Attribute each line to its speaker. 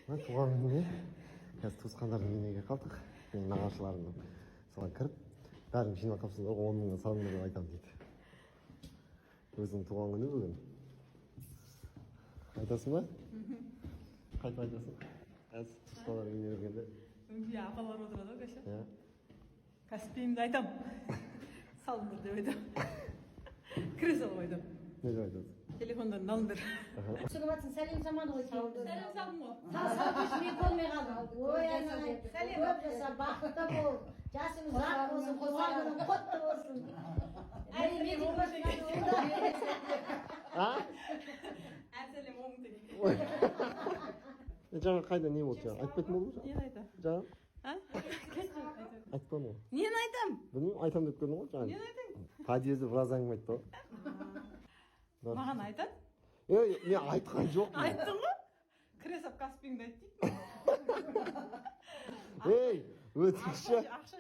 Speaker 1: туған күніне қазір туысқандардың үйіне қалдық. Менің нағашыларымның соған кіріп бәрін жинап қапсыңдар 10 мыңға салыңдар деп айтамын дейді. Өзінің туған күні бүгін. Айтасың ба? Қайтып айтасың? Қазір туысқандардың үйіне кіргенде.
Speaker 2: Үйге апалар отырады ғой кеше.
Speaker 1: Иә.
Speaker 2: Каспиімді айтам. Салыңдар деп айтам. Кіре салып айтам.
Speaker 1: Не деп айтасың?
Speaker 2: Телефондан алыңдар.
Speaker 3: Түсініп жатсың, сәлем саман ғой келді.
Speaker 2: Сәлем салдым ғой.
Speaker 3: Салып мен көрмей қалдым. Ой, анай, көп жаса, бақытты бол. Жасыңыз ұзақ болсын, туған күнің құтты болсын.
Speaker 2: Әсәлем 10 теңге.
Speaker 1: Жаңа қайда не болды жаңа? Айтпайтын болды ма?
Speaker 2: Нені айтам?
Speaker 1: Жаңа?
Speaker 2: Айтпадым
Speaker 1: ғой.
Speaker 2: Нені айтам?
Speaker 1: Білмеймін, айтам деп көрдің ғой жаңа.
Speaker 2: Нені айтам?
Speaker 1: Подъезде біраз әңгіме айтты ғой.
Speaker 2: Маған айтады?
Speaker 1: Мен айтқан жоқпын.
Speaker 2: Айттың ғой? Кіре сап Каспиіңді айт дейді.
Speaker 1: Ей, өтірікші.
Speaker 2: Ақша